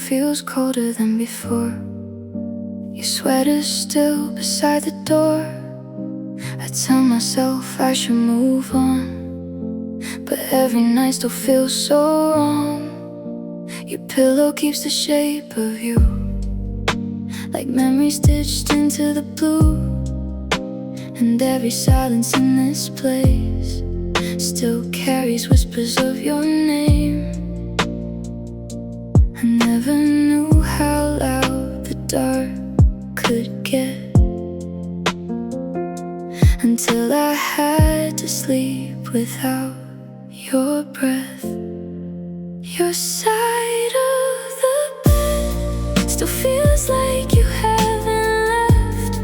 feels colder than before. Your sweater's still beside the door. I tell myself I should move on, but every night still feels so wrong. Your pillow keeps the shape of you, like memories stitched into the blue. And every silence in this place still carries whispers of your name. I never knew how loud the dark could get, until I had to sleep without your breath. Your side of the bed still feels like you haven't left,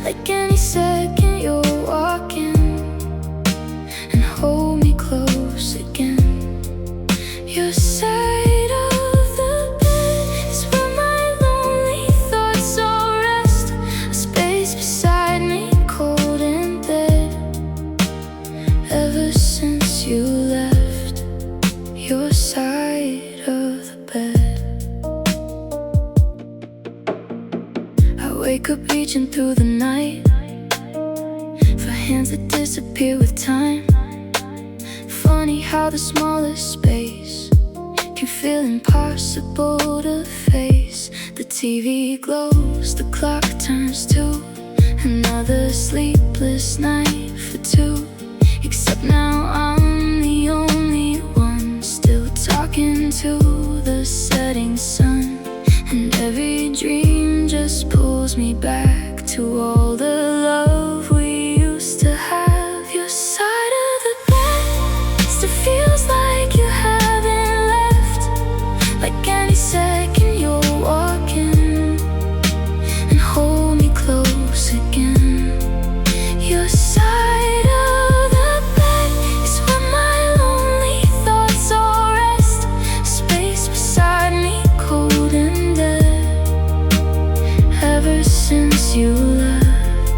like any second you're walking, and hold me close again. Your side of the bed is where my lonely thoughts all rest, a space beside me, cold in bed. Ever since you left, your side of the bed. I wake up reaching through the night for hands that disappear with time. Funny how the smallest space can feel impossible to face. The TV glows, the clock turns to another sleepless night for two. Except now I'm the only one still talking to the setting sun, and every dream just pulls me back to all the love we used to have. Your side of the bed still feels like you haven't left, like any second you're walking, and hold me close again. Your side of the bed is where my lonely thoughts all rest, space beside me, cold and dead. Ever since you left,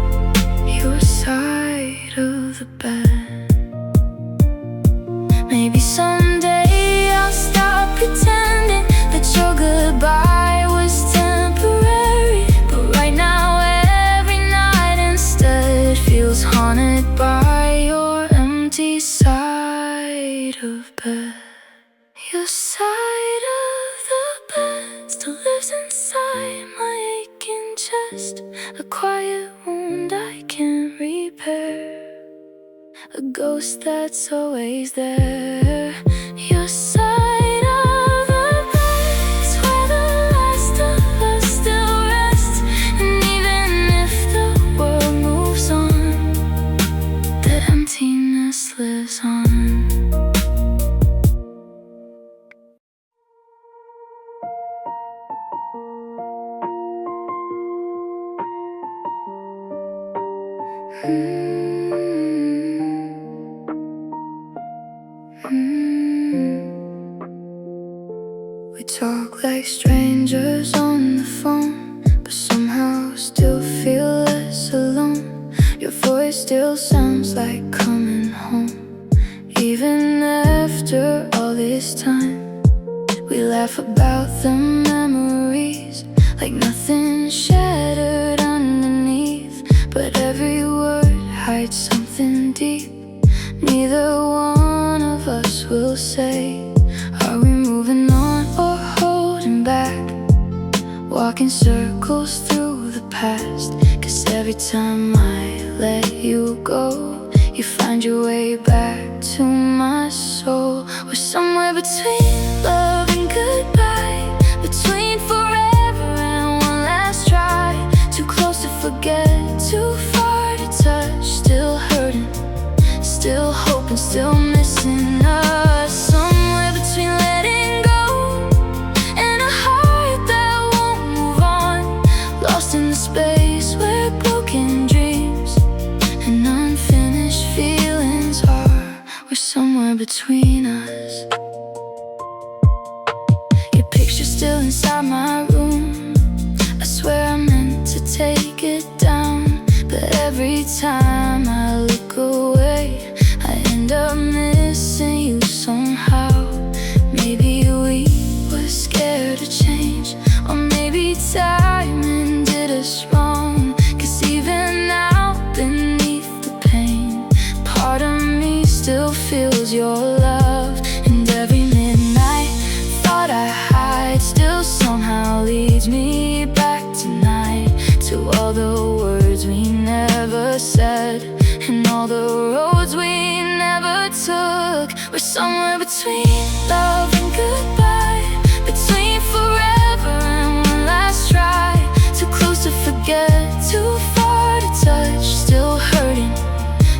your side of the bed. Maybe someday I'll stop pretending that your goodbye was temporary, but right now every night instead feels haunted by your empty side of bed. Your side of the bed still lives inside my aching chest, a quiet wound I can't repair, a ghost that's always there. Your side of the bed is where the last of us still rests, and even if the world moves on, the emptiness lives on. We talk like strangers on the phone, but somehow still feel less alone. Your voice still sounds like coming home, even after all this time. We laugh about the memories like nothing shattered underneath, but every word hides something deep. Neither one of us will say, are we moving on or holding back? Walking circles through the past, 'cause every time I let you go, you find your way back to my soul. We're somewhere between love and goodbye, between forever and one last try. Too close to forget, too far to touch. Still hurting, still hoping, still missing us. Somewhere between letting go and a heart that won't move on. Lost in the space where broken dreams and unfinished feelings are. We're somewhere between us. Your picture's still inside my room. I swear I meant to take it down, but every time I look away, I end up missing you somehow. Maybe we were scared to change, maybe timing did us wrong, 'cause even now, beneath the pain, part of me still feels your love. And every midnight thought I hide still somehow leads me back tonight, to all the words we never said, and all the roads we never took. We're somewhere between love and goodbye, between forever and one last try. Too close to forget, too far to touch. Still hurting,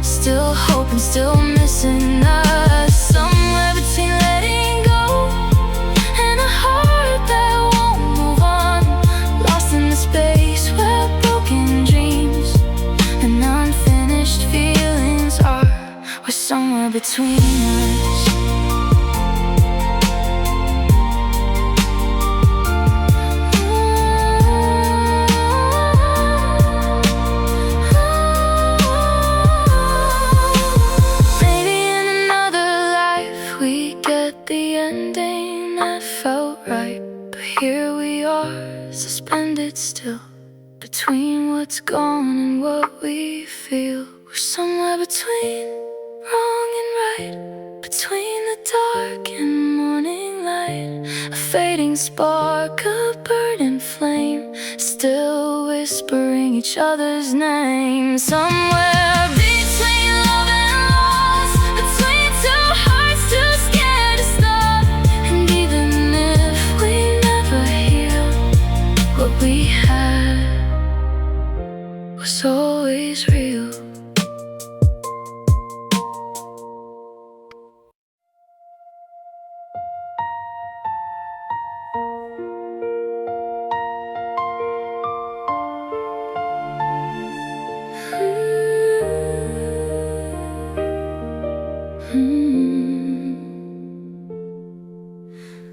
still hoping, still missing us. Somewhere between letting go and a heart that won't move on. Lost in the space where broken dreams and unfinished feelings are. We're somewhere between us. Maybe in another life we get the ending that felt right, but here we are, suspended still, between what's gone and what we feel. We're somewhere between wrong and right, between the dark and morning light. A fading spark, a burning flame, still whispering each other's names. Somewhere between love and loss, between two hearts too scared to stop. And even if we never heal, what we had was always real.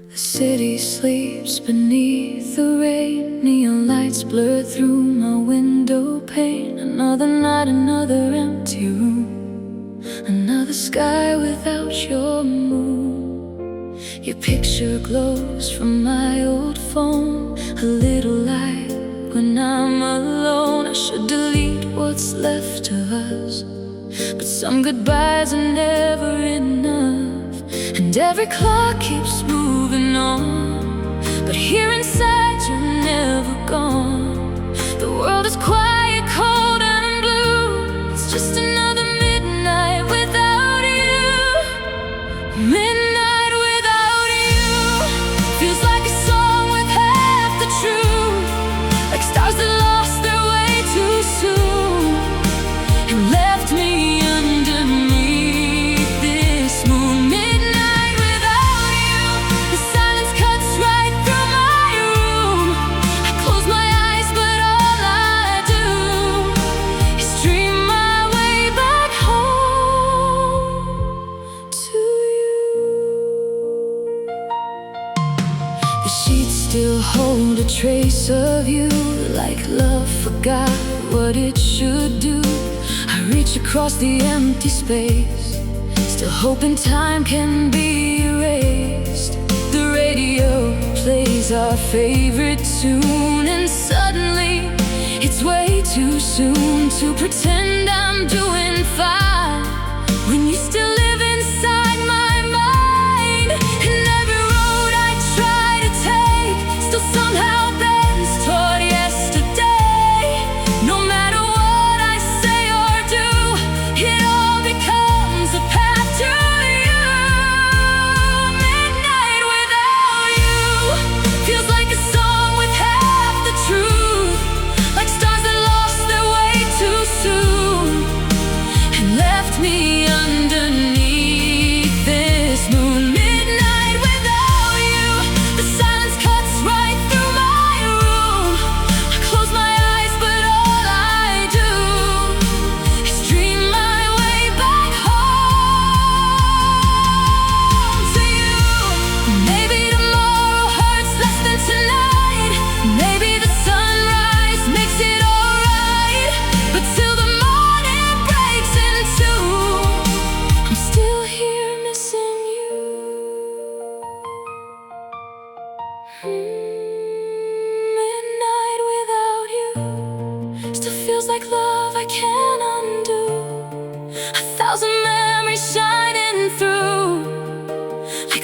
The city sleeps beneath the rain, neon lights blur through my window pane. Another night, another empty room, another sky without your moon. Your picture glows from my old phone, a little light when I'm alone. I should delete what's left of us, but some goodbyes are never enough, and every clock keeps moving on. But here inside you're never gone. The world is quiet, cold and blue. It's just another midnight without you. Midnight without you feels like a song with half the truth, like stars that lost their way too soon and left me underneath this moon. Midnight without you, the silence cuts right through my room. I close my eyes, but all I do is dream my way back home to you. The sheets still hold a trace of you, like love forgot what it should do. I reach across the empty space, still hoping time can be erased. The radio plays our favorite tune, and suddenly it's way too soon to pretend I'm doing fine when you still live inside my mind. And every road I try to take still somehow bends toward yesterday. No matter what I say or do, it all becomes a path to you. Midnight without you feels like a song with half the truth, like stars that lost their way too soon and left me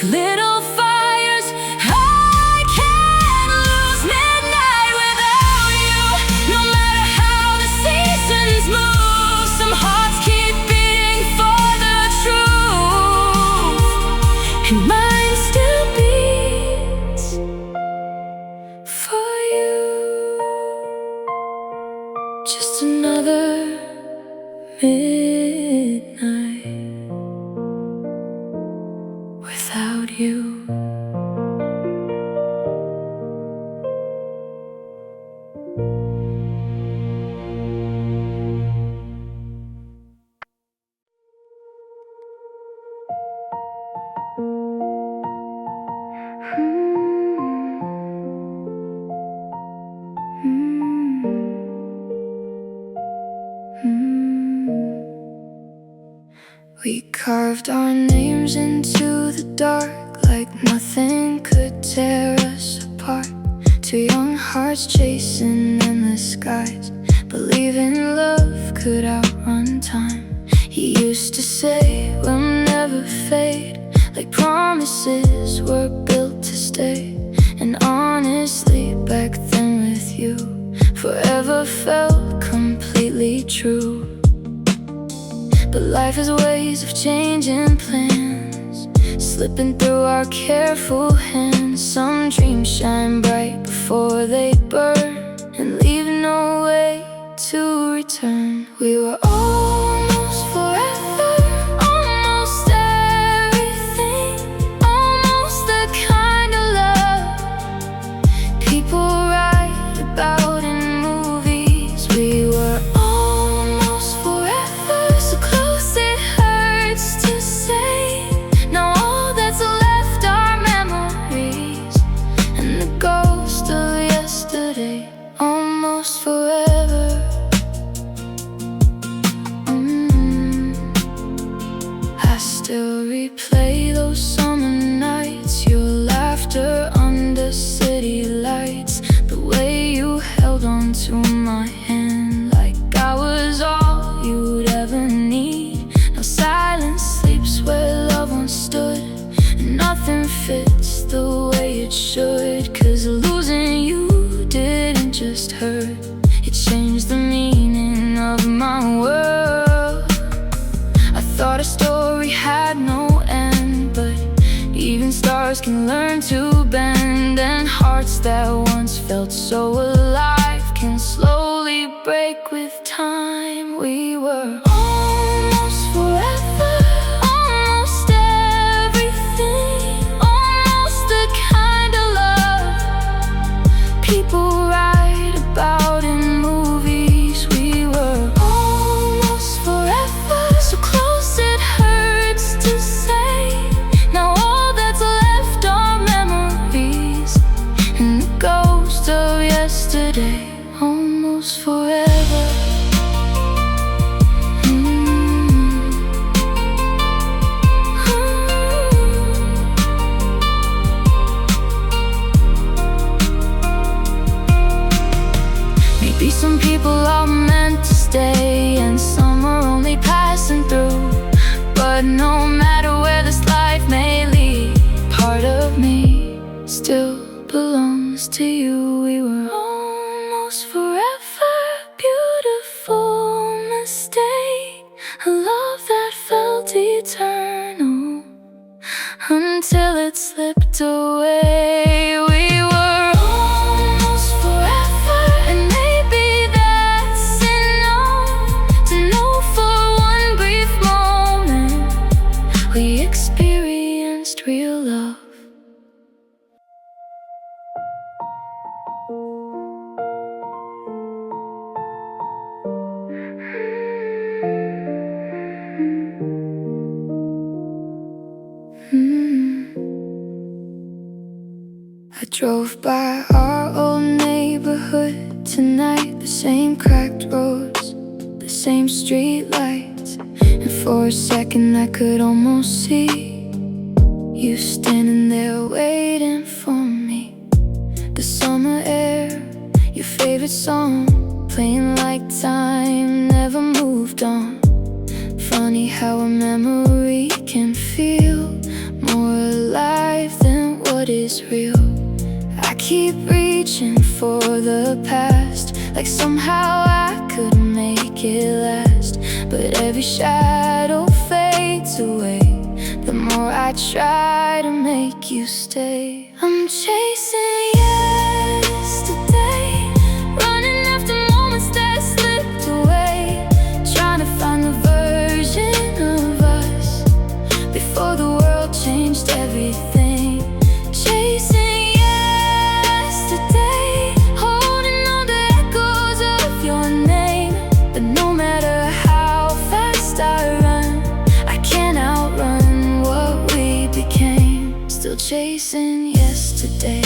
little fires. I can't lose midnight without you. No matter how the seasons move, some hearts keep beating for the truth, and mine still beats for you. Just another midnight without you. We carved our names into the dark like nothing could tear us apart. Two young hearts chasing endless skies, believing love could outrun time. He used to say we'll never fade, like promises were built to stay. And honestly, back then with you, forever felt completely true. But life has ways of changing plans, slipping through our careful hands. Some dreams shine bright before they burn, and leave no way to return. We were almost forever, almost everything, almost the kind of love people write about in movies. We were almost forever, so close it hurts to say. Now all that's left are memories and the ghost of yesterday. Almost forever. I still replay those summer nights, your laughter under city lights, the way you held on to my hand like I was all you'd ever need. Now silence sleeps where love once stood, and nothing fits the way it should. 'Cause losing you didn't just hurt, it changed the meaning of my world. I thought a story had no end, but even stars can learn to bend. And hearts that once felt so alive can slowly break with time. We were almost forever, almost everything, almost the kind of love people write about in movies. We were almost forever, so close it hurts to say. Now all that's left are memories and the ghost of yesterday. Almost forever. Maybe some people are meant to stay and some are only passing through. But no matter where this life may lead, part of me still belongs to you. We were almost forever, beautiful mistake, a love that felt eternal until it slipped away. We were almost forever, and maybe that's enough to know for one brief moment we experienced real love. I drove by our old neighborhood tonight, the same cracked roads, the same street lights, and for a second I could almost see you standing there waiting for me. The summer air, your favorite song, playing like time never moved on. Funny how a memory can feel more alive what is real. I keep reaching for the past, like somehow I could make it last. But every shadow fades away the more I try to make you stay. I'm chasing yesterday, running after moments that slipped away, trying to find the version of us before the world changed everything. Chasing yesterday, holding on to echoes of your name. But no matter how fast I run, I can't outrun what we became. Still chasing yesterday.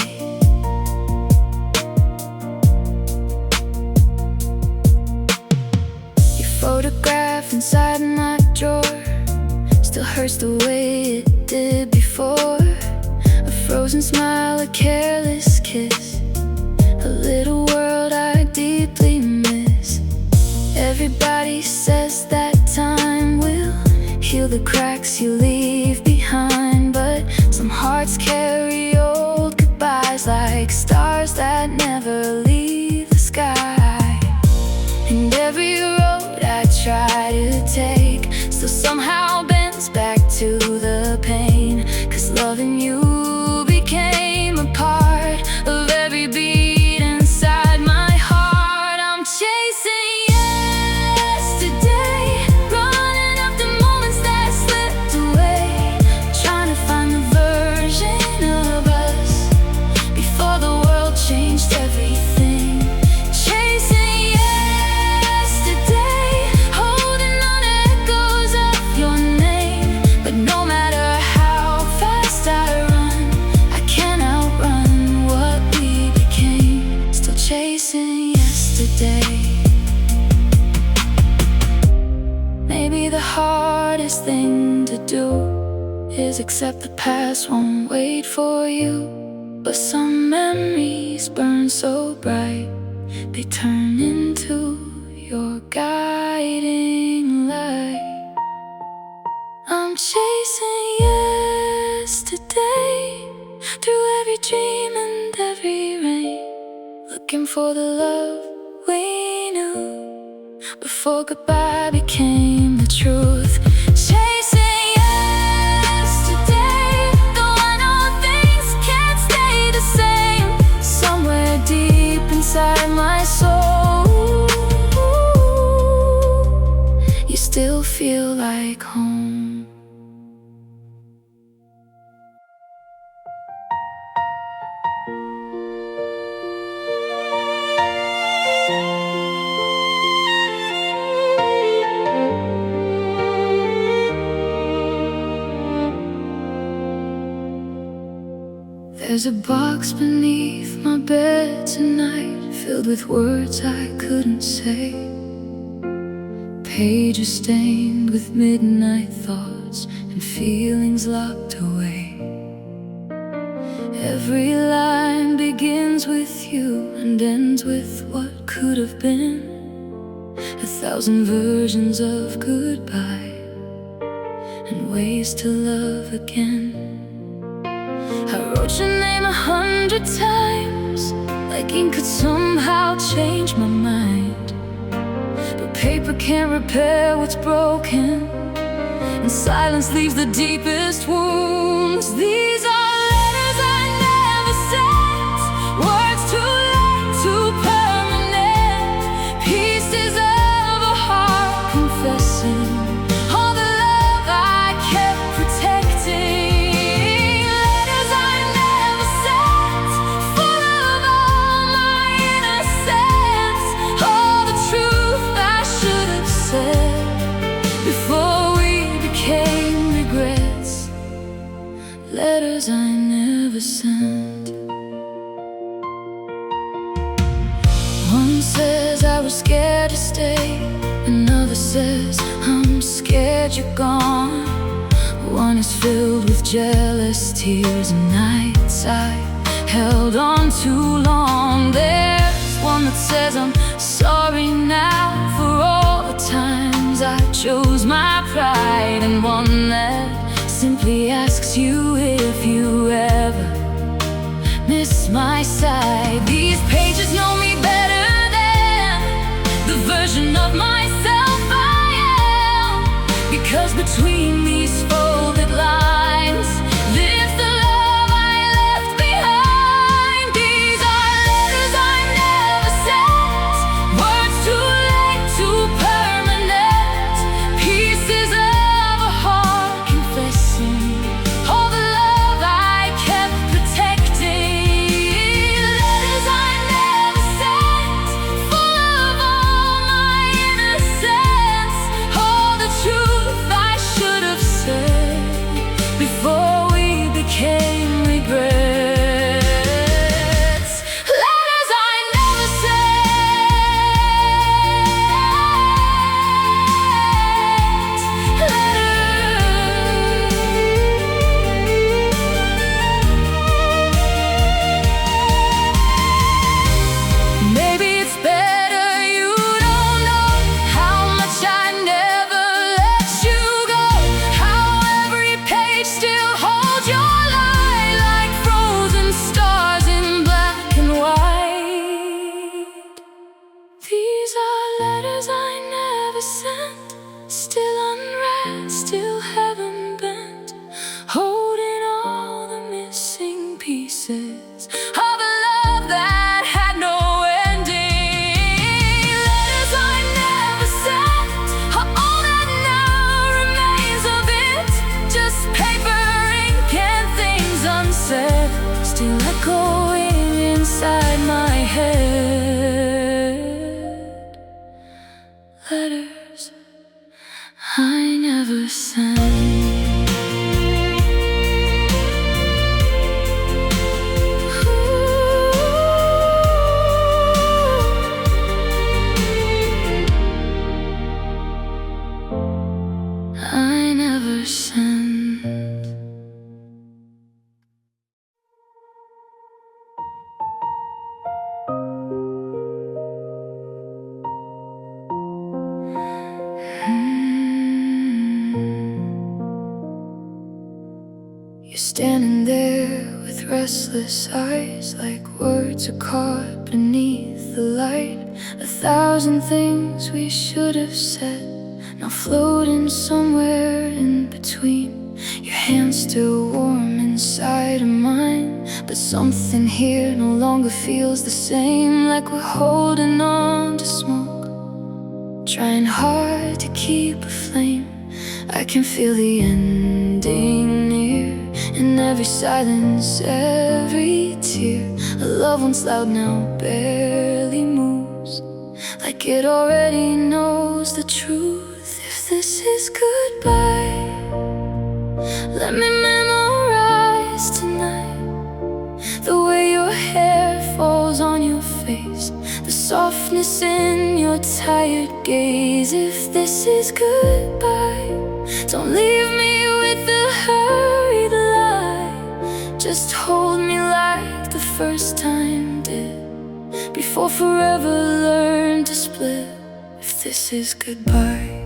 Your photograph inside my drawer still hurts the way it did before. A frozen smile, a careless kiss, a little world I deeply miss. Everybody says that time will heal the cracks you leave behind, but some hearts carry old goodbyes like stars that never leave the sky. And every road I try to take still somehow bends back to the pain, 'cause loving you became a part of every beat inside my heart. I'm chasing yesterday, running after moments that slipped away, trying to find the version of us before the world changed everything. Chasing yesterday, holding on to echoes of your name. But no matter how fast I run, I can't outrun what we became. Still chasing yesterday. Maybe the hardest thing to do is accept the past won't wait for you. But some memories burn so bright, they turn into your guiding light. I'm chasing yesterday, through every dream and every rain, looking for the love we knew before goodbye became the truth. Chasing yesterday, though I know things can't stay the same. Somewhere deep inside my soul, you still feel like home. There's a box beneath my bed tonight, filled with words I couldn't say, pages stained with midnight thoughts and feelings locked away. Every line begins with you and ends with what could have been, 1,000 versions of goodbye and ways to love again. I wrote your name 100 times, like ink could somehow change my mind. But paper can't repair what's broken, and silence leaves the deepest wounds. These are letters I never sent, words too late, too permanent, pieces of a heart confessing all the love I kept protecting. Letters I never sent. One says I was scared to stay, another says I'm scared you're gone. One is filled with jealous tears and nights I held on too long. There's one that says I'm sorry now for all the times I chose my pride, and one that simply asks you if you ever inside. These pages know me better than the version of myself I am, because between these folded lines lives the love I left behind. These are letters I never sent, words too late, too permanent, pieces of a heart confessing all the love I kept protecting. Letters I never sent, full of all my innocence, all the truth I should have said before we became regrets. Letters I never sent. Maybe it's better you don't know how much I never let you go, how every page still holds your light like frozen stars in black and white. These are letters I never sent, still unread, still heaven bent, holding all the missing pieces of a love that had no ending. Letters I never sent are all that now remains of it, just paper, ink, and things unsaid, still echoing inside my head. Letters I never sent. I never sent. You're standing there with restless eyes, like words are caught beneath the light. 1,000 things we should have said, now floating somewhere in between. Your hand's still warm inside of mine, but something here no longer feels the same, like we're holding on to smoke, trying hard to keep a flame. I can feel the ending near, in every silence, every tear. A love once loud now barely moves, like it already knows the truth. If this is goodbye, let me memorize tonight the way your hair falls on your face, the softness in your tired gaze. If this is goodbye, don't leave me with the hurried lie, just hold me like the first time did, before forever learn to split. If this is goodbye.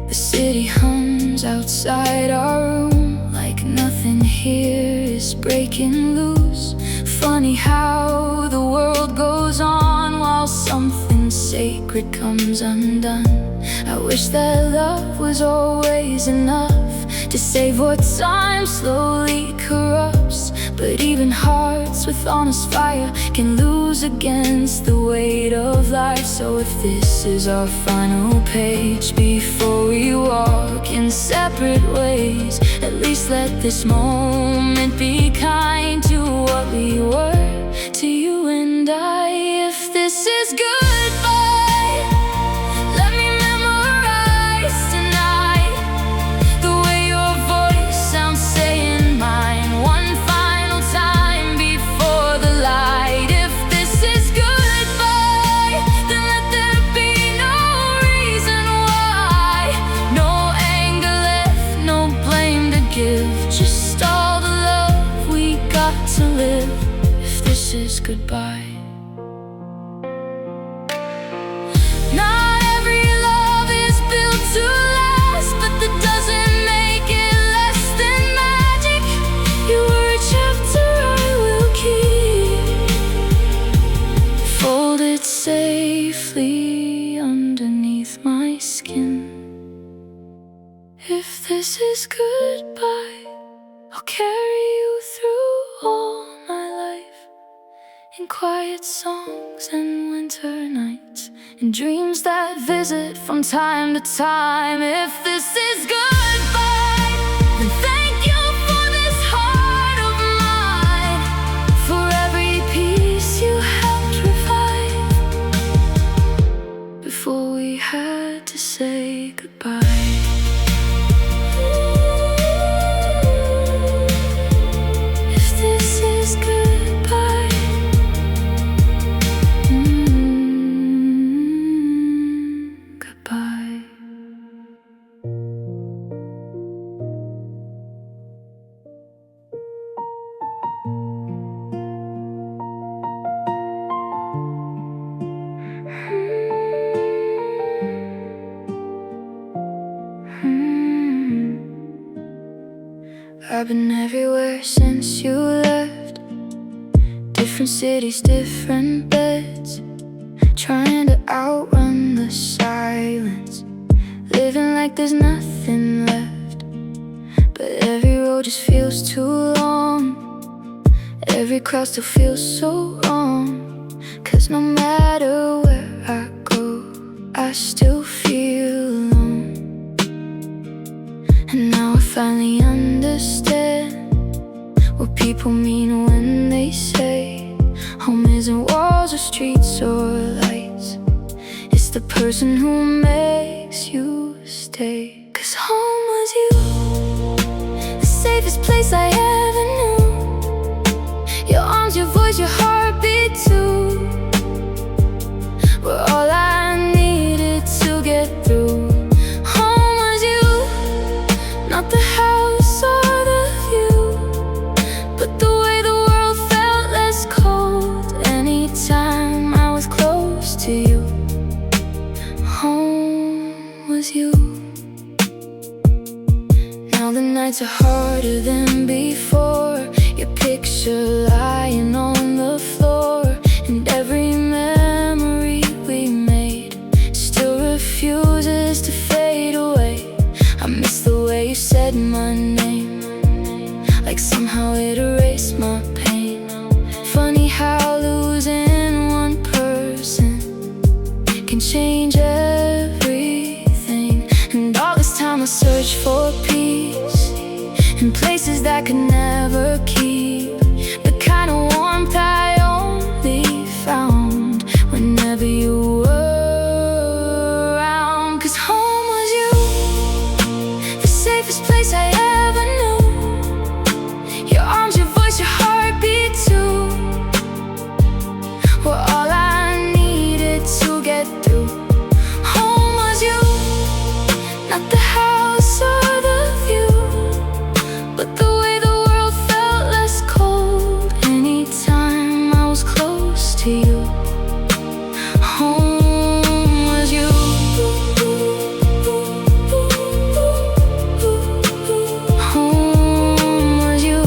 The city hums outside our room, like nothing here is breaking loose. Funny how the world goes on while something sacred comes undone. I wish that love was always enough to save what time slowly corrupts, but even hearts with honest fire can lose against the weight of life. So if this is our final page before we walk in separate ways, at least let this moment be kind to what we were, to you and I. If this is goodbye, let me memorize tonight the way your voice sounds saying mine one final time before the light. If this is goodbye, then let there be no reason why, no anger left, no blame to give, just all the love we got to live. If this is goodbye. Not every love is built to last, but that doesn't make it less than magic. You were a child this is goodbye, I'll carry you through all my life, in quiet songs and winter nights, in dreams that visit from time to time. If this is goodbye, then thank you for this heart of mine, for every piece you helped revive, before we had to say goodbye. I've been everywhere since you left, different cities, different beds, trying to outrun the silence, living like there's nothing left. But every road just feels too long, every crowd still feels so wrong. 'Cause no matter where I go, I still feel alone. And now I finally understand what people mean when they say home isn't walls or streets or lights, it's the person who makes you stay. 'Cause home was you, the safest place I ever knew. Your arms, your voice, your heartbeat too, were all I needed to get through. Home was you, not the house or the view, but the way the world felt less cold anytime I was close to you. Home was you. Now the nights are harder than before, your picture lying on the floor, and every memory we made still refuses to fade away. I miss the way you said my name, like somehow it erased my pain. Funny how losing one person can change everything. And all this time I searched for peace in places that could never keep the kind of warmth I only found whenever you were around. 'Cause home was you, the safest place I ever knew. Your arms, your voice, your heartbeat too, were all I needed to get through. Home was you, not the house or the view, but the way the world felt less cold anytime I was close to you. Home was you. Home was you.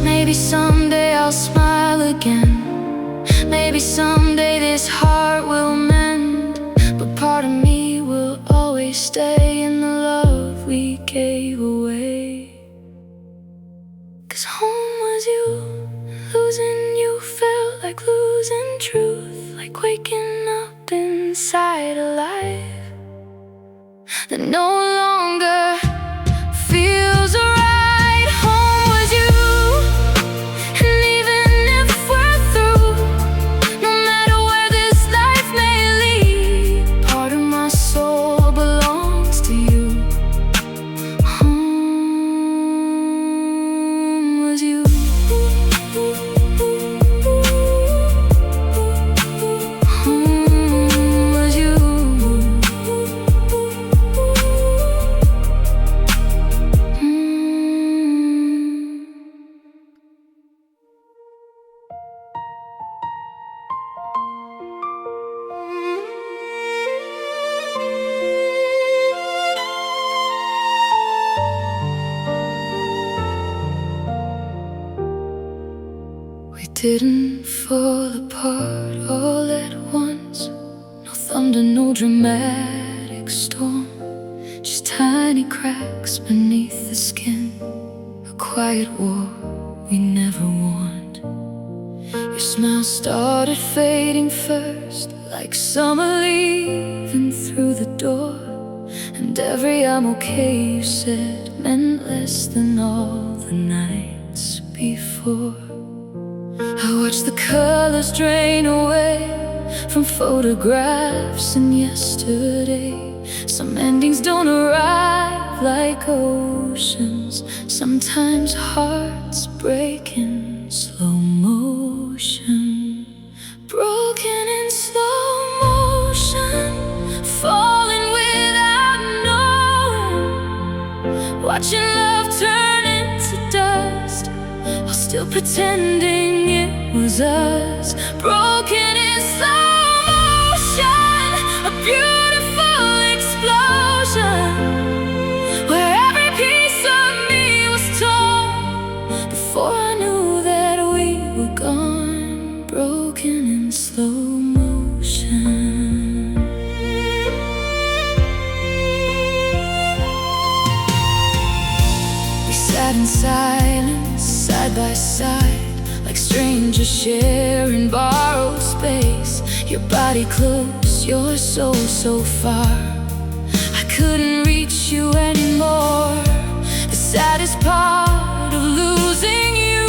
Maybe someday I'll smile again, maybe someday this heart will mend, but part of me will always stay in the love we gave away. 'Cause home was you, losing you felt like losing truth, like waking up inside a life that no longer feels right. Home was you, and even if we're through, no matter where this life may lead, part of my soul belongs to you. Home was you. Home was you. We didn't fall apart all at once. under no dramatic storm, just tiny cracks beneath the skin, a quiet war we never warned. Your smile started fading first, like summer leaving through the door, and every "I'm okay" you said meant less than all the nights before. I watched the colors drain away from photographs and yesterday. Some endings don't arrive like oceans. Sometimes hearts break in slow motion, broken in slow motion, falling without knowing, watching love turn into dust while still pretending it was us. Broken in slow motion, a beautiful explosion, where every piece of me was torn before I knew that we were gone. Broken in slow motion. We sat in silence, side by side, like strangers sharing borrowed space. Your body close, your soul so far, I couldn't reach you anymore. The saddest part of losing you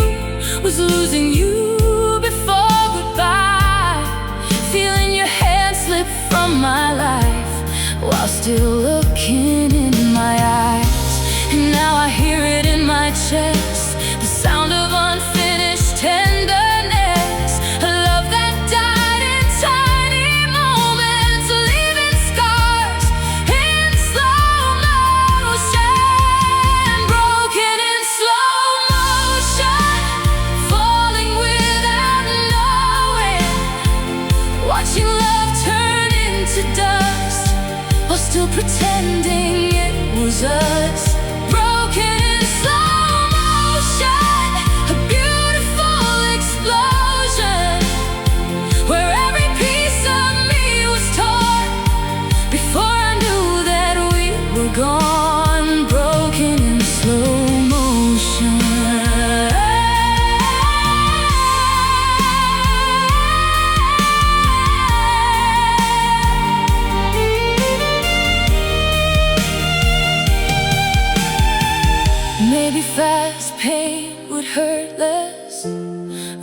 was losing you before goodbye, feeling your hand slip from my life while still looking in my eyes. And now I hear it in my chest, the sound of unfinished tenderness, a love that died in tiny moments, leaving scars in slow motion. Broken in slow motion, falling without knowing, watching love turn into dust while still pretending it was us. Broken in slow motion, a beautiful explosion, where every piece of me was torn before I knew that we were gone. Broken in slow motion. Maybe fast pain would hurt less,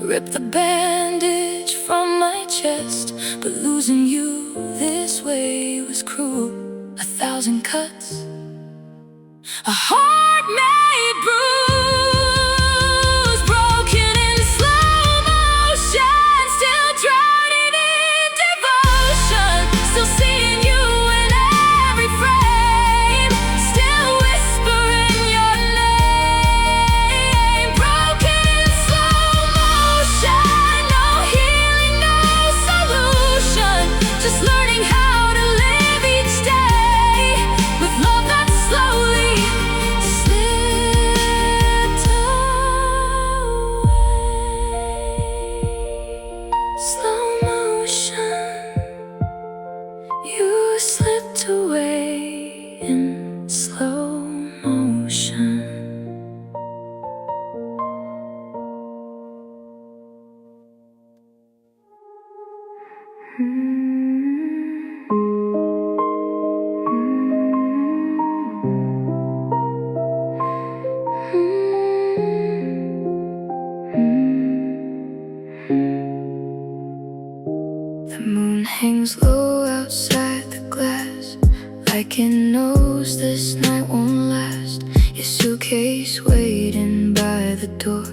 rip the bandage from my chest, but losing you this way was cruel. 1,000 cuts, a heart made bruise. Broken in slow motion, still drowning in devotion, still seeing you in every frame, still whispering your name. Broken in slow motion, no healing, no solution, just learning how to live each day with love that slowly slipped away. Slow motion, you slipped away in slow motion. The moon hangs low outside the glass, like it knows this night won't last. Your suitcase waiting by the door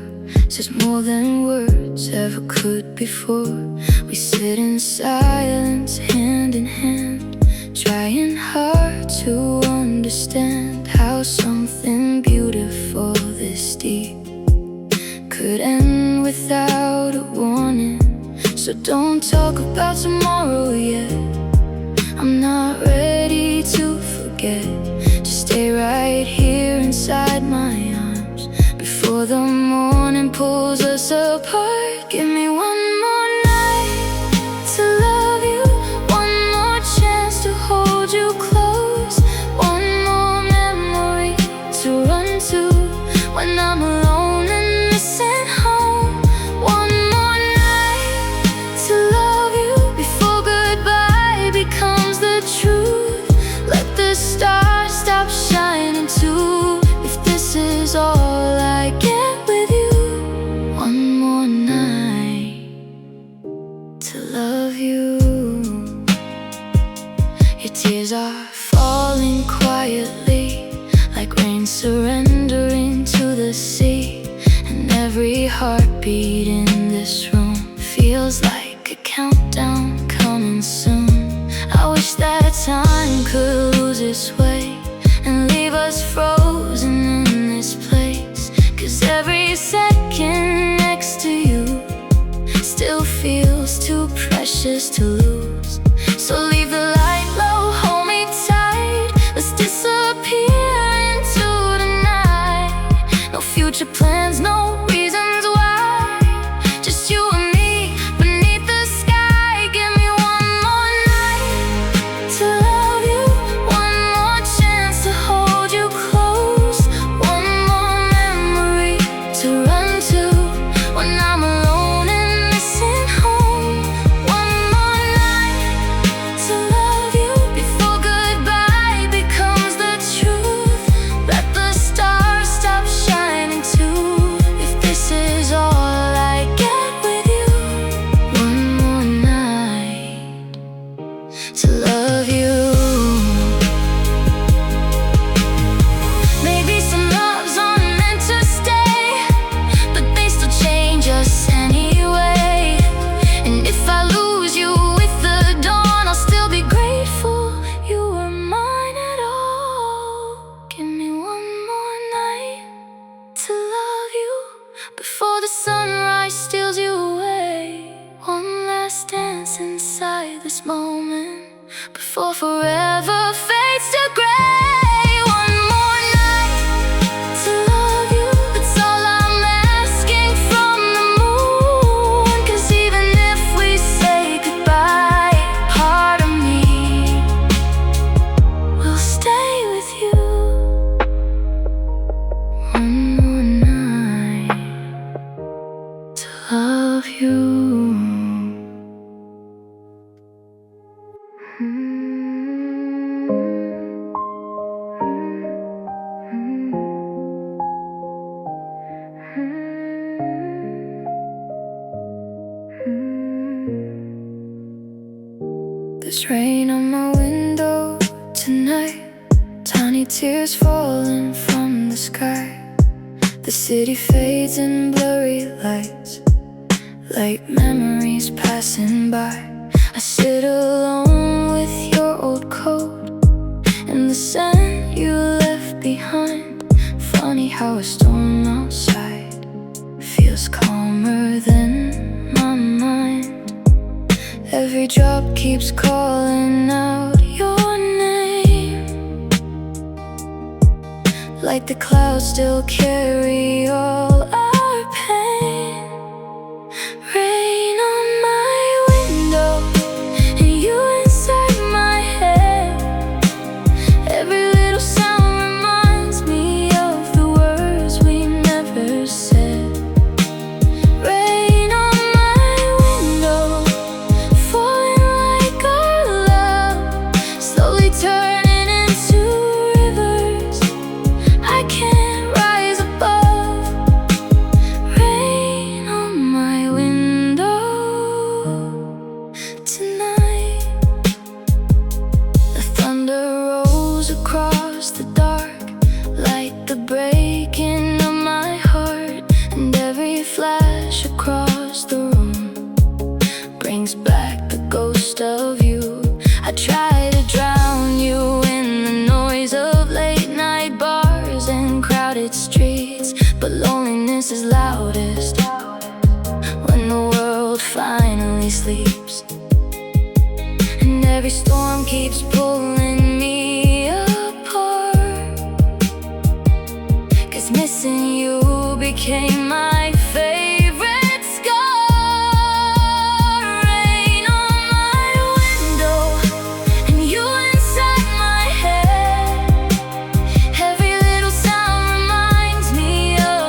says more than words ever could before. We sit in silence, hand in hand, trying hard to understand how something beautiful this deep could end without a warning. So don't talk about tomorrow yet, I'm not ready to forget. Just stay right here inside my arms before the morning pulls us apart. Give me one more night to love you, one more chance when I'm alone and missing home. One more night to love you before goodbye becomes the truth. Let the stars stop shining too, if this is all I get with you. One more night to love you. Your tears are falling quietly, like rain surrendering to the sea. And every heartbeat in this room feels like a countdown coming soon. I wish that time could lose its way and leave us frozen in this place. 'Cause every second next to you still feels too precious to lose. So leave the light low, hold me tight, let's disappear into the night. No future plans, no reasons why, just you and me beneath the sky. Give me one more night to love you, one more chance to hold you close, one more memory to run to when I'm alone and missing home. One more night to love you before goodbye becomes the truth. Let the stars stop shining too, if this is all I get with you. One more night to love you. Maybe some loves aren't meant to stay, but they still change us anyway. And if I lose you with the dawn, I'll still be grateful you were mine at all. Give me one more night to love you before the sunrise steals you away. One last dance inside this moment before forever fades to gray. One more night to love you, that's all I'm asking from the moon. 'Cause even if we say goodbye, part of me will stay with you. One more night to love you. There's rain on my window tonight, tiny tears falling from the sky. The city fades in blurry lights, like memories passing by. I sit alone with your old coat and the scent you left behind. Funny how a storm outside feels calmer than my mind. Every drop keeps calling out your name, like the clouds still carry all our pain. Rain on my window and you inside my head. Every little sound reminds me of the words we never said. Rain on my window, falling like our love, slowly turning into rivers I can't rise above. Rain on my window tonight. The thunder rolls across the dark, like the breaking of my heart. And every flash across the room brings back the ghost of you. I try to drown you in the noise of late night bars and crowded streets, but loneliness is loudest when the world finally sleeps. And every storm keeps pulling me apart, 'cause missing you became my favorite scar. Rain on my window and you inside my head. Every little sound reminds me of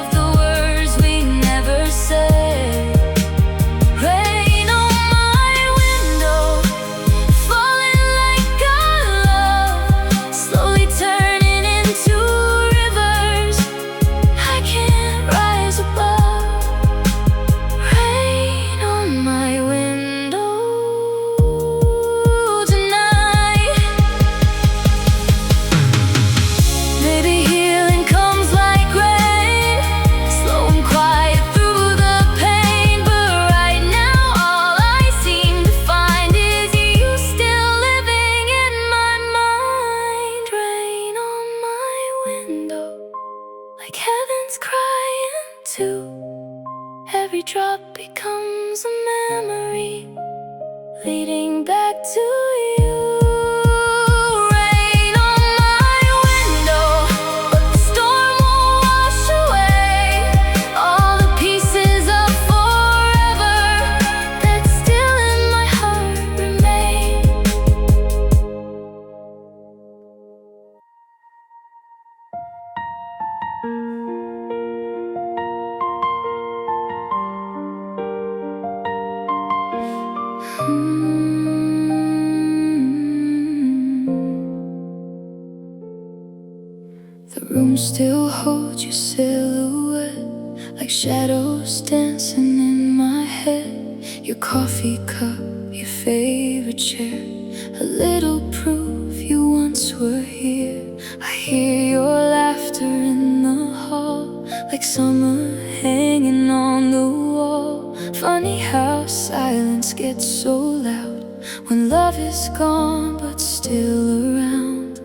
like heaven's crying too. Every drop becomes a memory, leading back to you. Rain on my window, but the storm won't wash away all the pieces of forever that still in my heart remain. The room still holds your silhouette, like shadows dancing in my head. Your coffee cup, your favorite chair, a little proof you once were here. I hear your laughter in the hall, like summer hanging on the wall. Funny how silence gets so loud when love is gone but still around.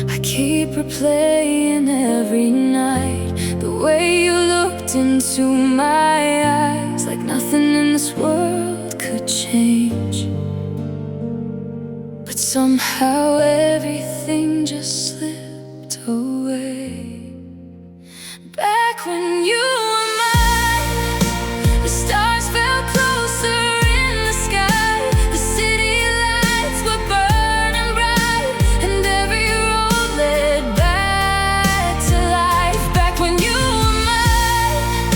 I keep replaying every night the way you looked into my eyes, like nothing in this world could change. But somehow everything just slipped away. Back when you were mine, the stars fell closer in the sky. The city lights were burning bright, and every road led back to life. Back when you were mine,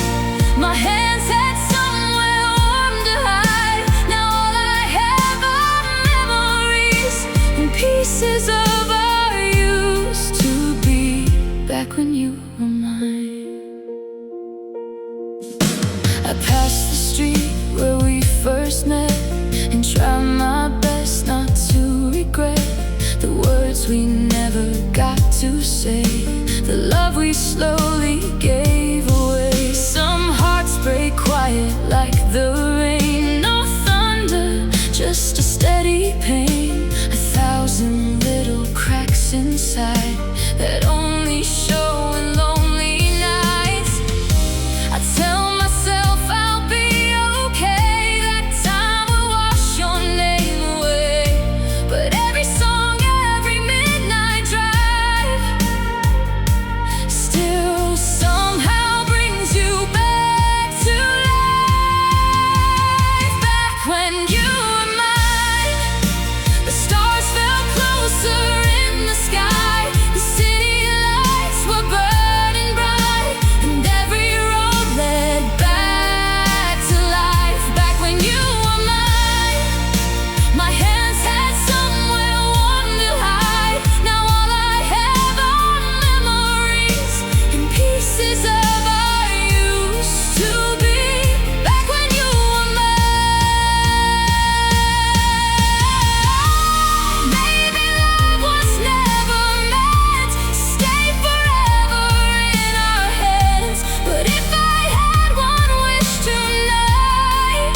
my hands had somewhere warm to hide. Now all I have are memories and pieces of our used to be. Back when you were mine. I passed the street where we first met and tried my best not to regret the words we never got to say, the love we slowly gave away. Some hearts break quiet like the rain, no thunder, just a steady pain. 1,000 little cracks inside that only show in lonely nights. I tell myself I'll be okay, that time will wash your name away. But every song, every midnight drive still somehow brings you back to life. Back when you were mine, the stars fell closer in the sky. The city lights were burning bright, and every road led back to life. Back when you were mine, my hands had somewhere warm to hide. Now all I have are memories and pieces of our used to be. Back when you were mine. Maybe love was never meant to stay forever in our heads, but if I had one wish tonight,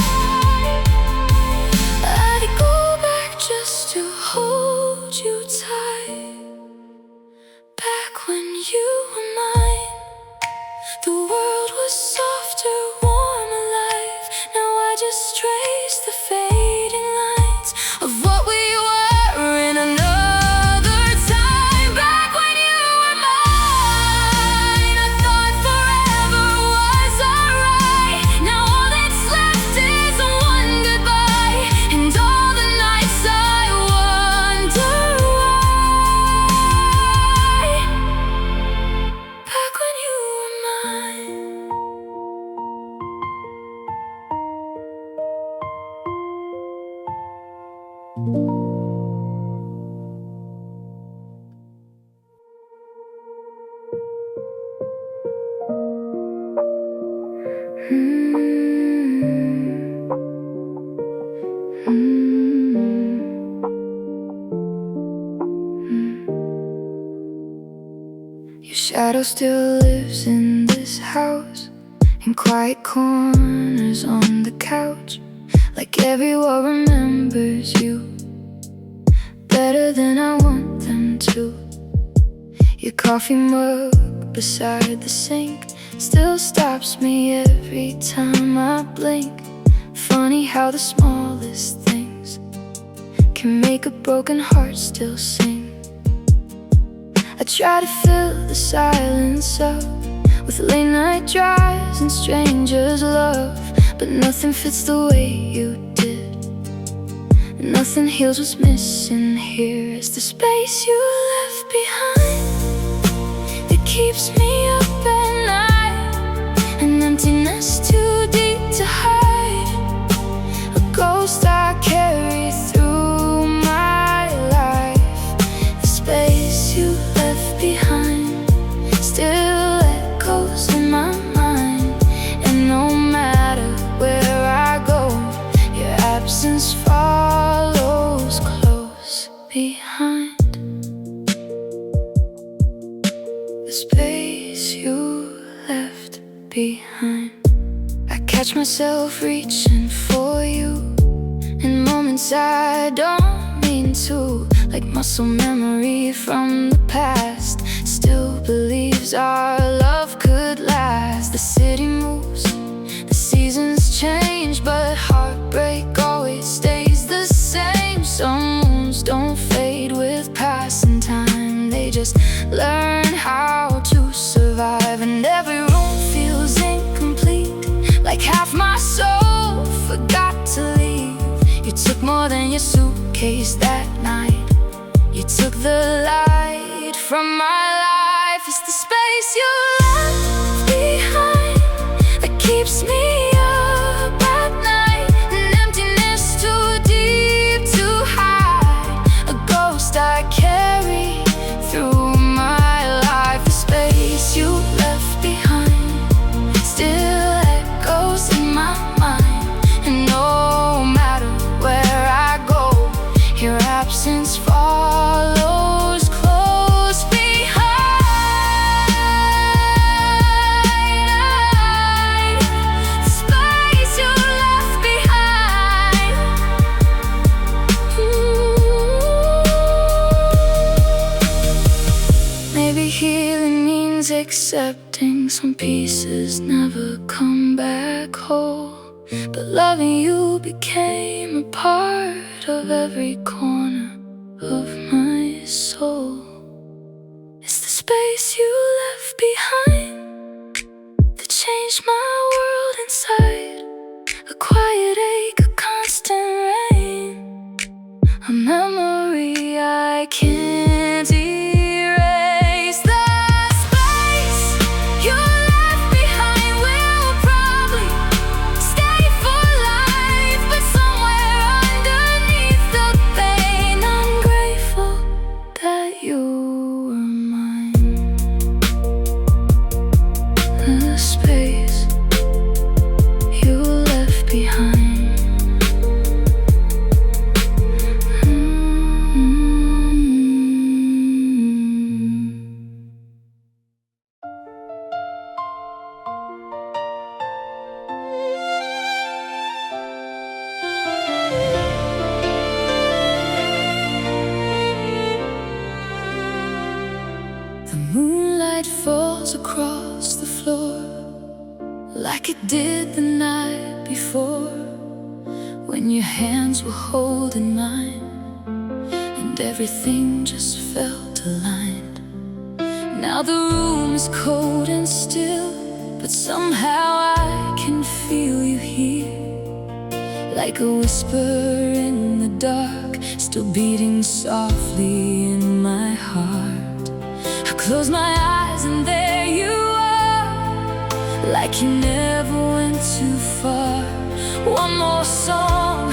I'd go back just to hold you tight. Back when you were mine, the world was softer, warm, alive. Now I just trace the fading lines of what we were in another time. Back when you were mine, I thought forever was alright. Now all that's left is one goodbye, and all the nights I wonder why. Back when you were mine. Your shadow still lives in this house, in quiet corners on the couch, like everyone remembers you better than I want them to. Your coffee mug cup beside the sink still stops me every time I blink. Funny how the smallest things can make a broken heart still sing. I try to fill the silence up with late night drives and strangers' love, but nothing fits the way you did. Nothing heals what's missing here. It's the space you left behind that keeps me up at night. An emptiness too deep to hide, a ghost I carry through my life. The space you left behind still echoes in my mind, and no matter where I go, your absence follows close behind. The space you left behind. I catch myself reaching for you in moments I don't mean to, like muscle memory from the past still believes our love could last. The city moves, the seasons change, but heartbreak always stays the same. Some wounds don't fade with passing time, they just learn how to survive. And every room feels incomplete, like half my soul forgot to leave. You took more than your suitcase that night. You took the light from my life. It's the space you left behind that keeps me up at night. An emptiness too deep to hide, a ghost I carry through my life. The space you left behind still echoes in my mind, and no matter where I go, your absence follows close behind. The space you left behind. Maybe healing means accepting some pieces never come back whole, but loving you became a part of every corner of my soul. It's the space you left behind that changed my world inside. A quiet ache, a constant rain, a memory I can't erase. The space you left behind will probably stay for life, but somewhere underneath the pain, I'm grateful that you were mine. The space you left behind. The moonlight falls across the floor like it did the night before, when your hands were holding mine and everything just felt aligned. Now the room is cold and still, but somehow I can feel you here, like a whisper in the dark, still beating softly in my heart. I close my eyes and there you are, like you never went too far. One more song,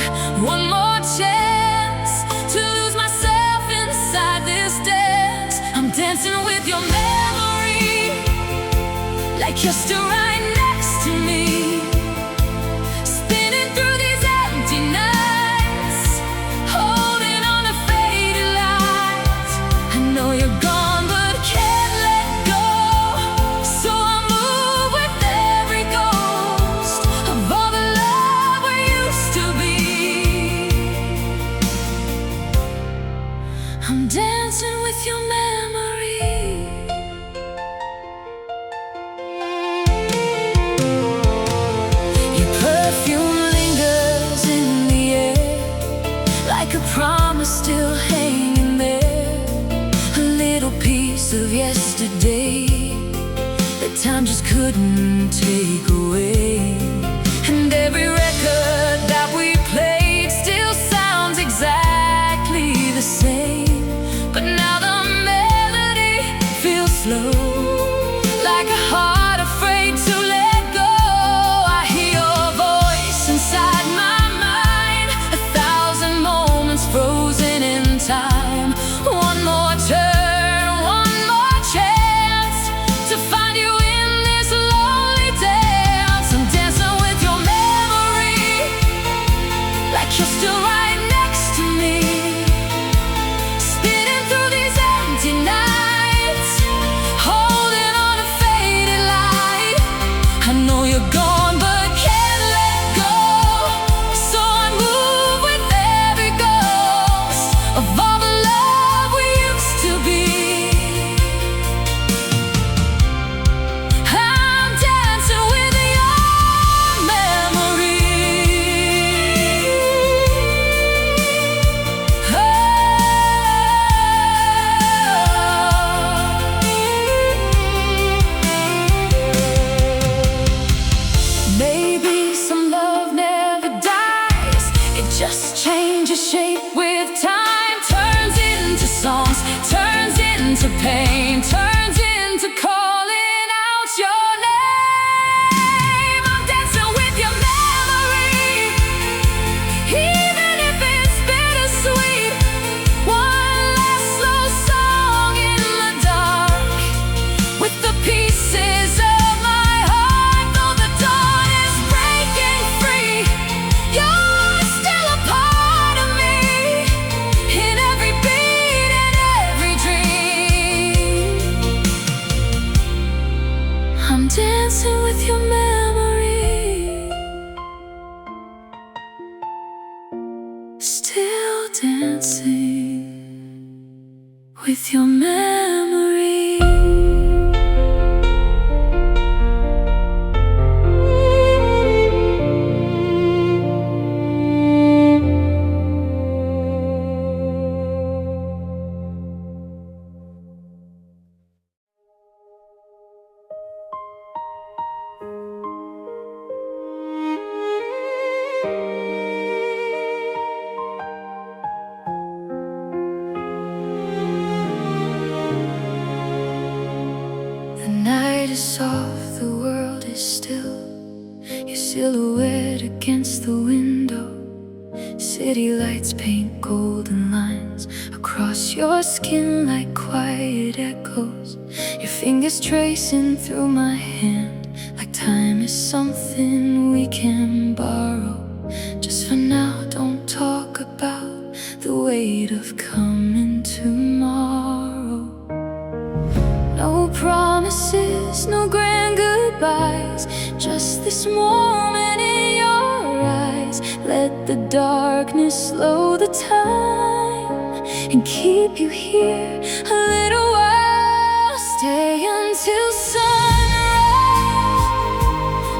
one more chance to lose myself inside this dance. I'm dancing with your memory, like you're still right next to me, spinning through these empty nights, holding on to faded lights. I know you're gone, but can't let go, so I move with every ghost of all the love we used to be. I'm dancing with your memory. time just couldn't take away. And every record that we played still sounds exactly the same. But now the melody feels slow, like a heart afraid to let go. I hear your voice inside my mind, 1,000 moments frozen in time. One more turn, one more chance to find you in this lonely dance. I'm dancing with your memory, like you're still right next to me, spinning through these empty nights, holding on to faded light. I know you're gone, but can't let go, so I move with every ghost of all the love we used to be. I'm dancing with your memory. Maybe some love never dies, it just changes shape with time. Turns into songs, turns into pain, turns into calling out your name. I'm dancing with your memory, even if it's bittersweet. One last slow song in the dark, with the pieces of my heart. Though the dawn is breaking free, you're still a part of me, in every beat and every dream. I'm dancing with your memory, still dancing with your memory. The night is soft, the world is still, your silhouette against the window. City lights paint golden lines across your skin like quiet echoes. Your fingers tracing through my hand, like time is something we can borrow. Just for now, don't talk about the weight of coming tomorrow. No promises, no grand goodbyes, just this moment in your eyes. Let the darkness slow the time and keep you here a little while. Stay until sunrise,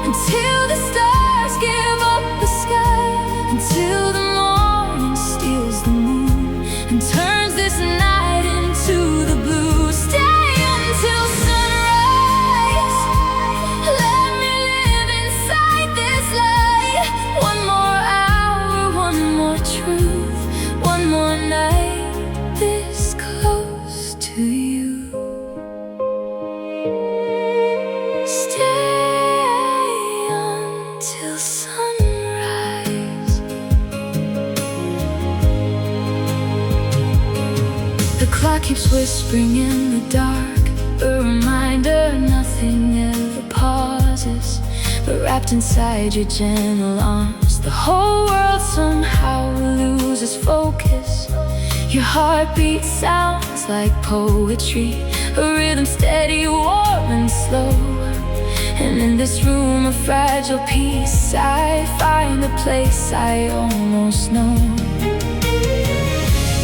until the stars give up the sky, until the morning steals the moon and turns this night into the blue. Stay until sunrise, let me live inside this light. One more hour, one more truth, one more night this close to you. Stay until sunrise. The clock keeps whispering in the dark, a reminder nothing ever pauses. But wrapped inside your gentle arms, the whole world somehow loses focus. Your heartbeat sounds like poetry, a rhythm steady, warm and slow. And in this room of fragile peace, I find a place I almost know.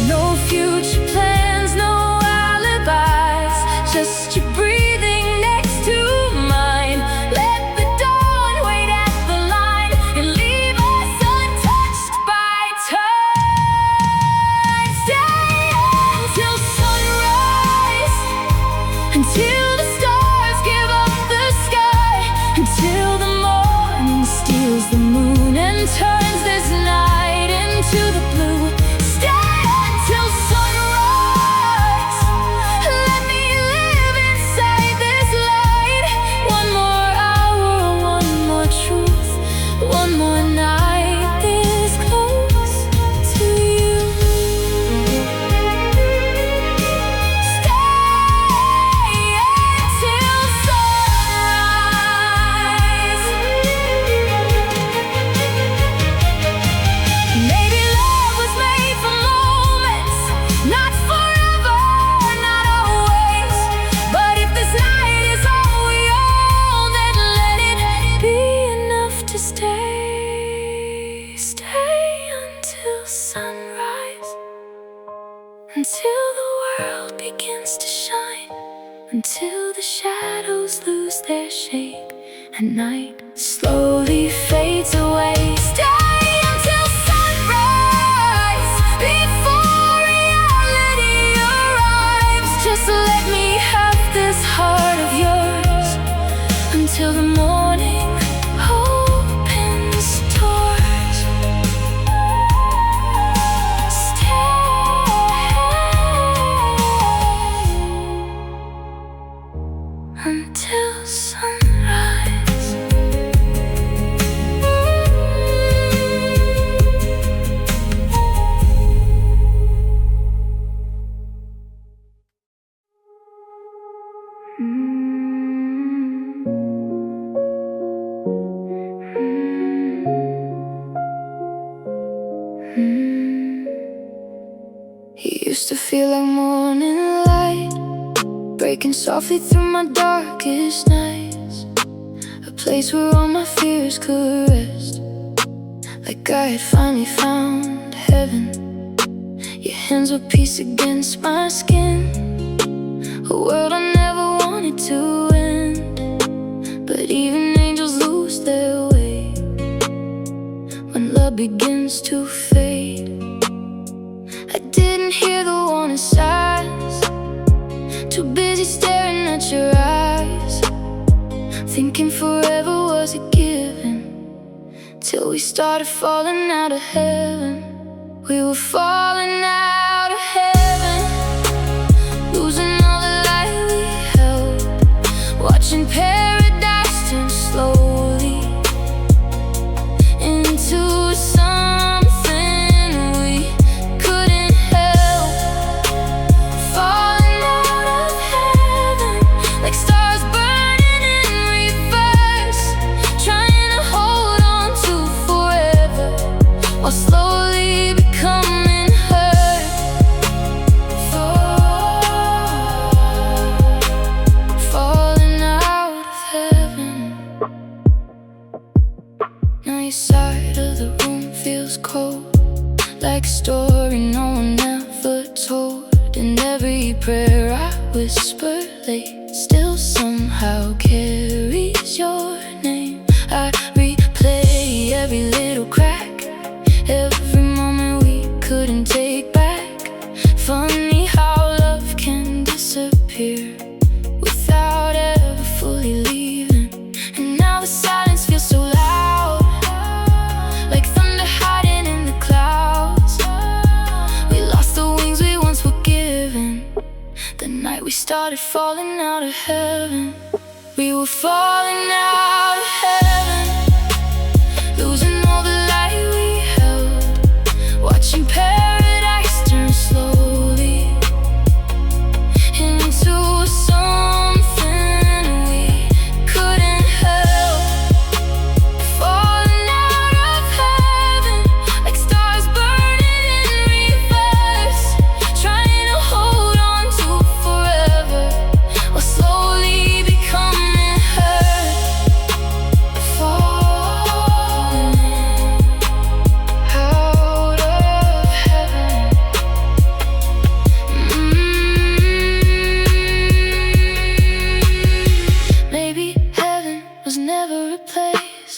No future plans, no alibis, just your breathing next to mine. Let the dawn wait at the line and leave us untouched by time. Stay until sunrise, until the stars give up the until the world begins to shine, until the shadows lose their shape and night slowly fades away. Stay until sunrise, before reality arrives. Just let me have this heart of yours until the morning opens doors. Stay until sunrise. He used to feel like morning light, breaking softly through my darkest nights. A place where all my fears could rest, like I had finally found heaven. Your hands were peace against my skin, a world I never wanted to end. But even angels lose their way when love begins to fade. I didn't hear the warning signs, too busy staring at your eyes, thinking forever was a given, till we started falling out of heaven. We were falling out of heaven, losing all the light we held, watching paradise turn slowly into something we couldn't help. Falling out of heaven, like stars burning in reverse, trying to hold on to forever, while slowly becoming hurt. Falling out of heaven. Now your side of the room feels cold, like a story no one ever told. And every prayer I whisper late still somehow carries your name. I replay every little crack, every moment we couldn't take back. Funny how love can disappear without ever fully leaving. And now the silence feels so loud, like thunder hiding in the clouds. We lost the wings we once were given the night we started falling out of heaven. We were falling out of heaven, losing all the light we held, watching paradise turn slowly into something we couldn't help. Falling out of heaven, like stars burning in reverse, trying to hold on to forever, while slowly becoming hurt. Falling out of heaven. Maybe heaven was never a place,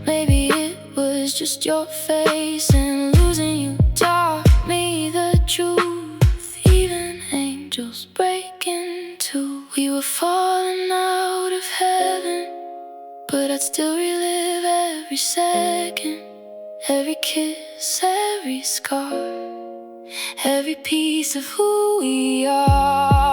maybe it was just your face. And losing you taught me the truth, even angels break in two. We were falling out of heaven, but I'd still relive every second, every kiss, every scar, every piece of who we are.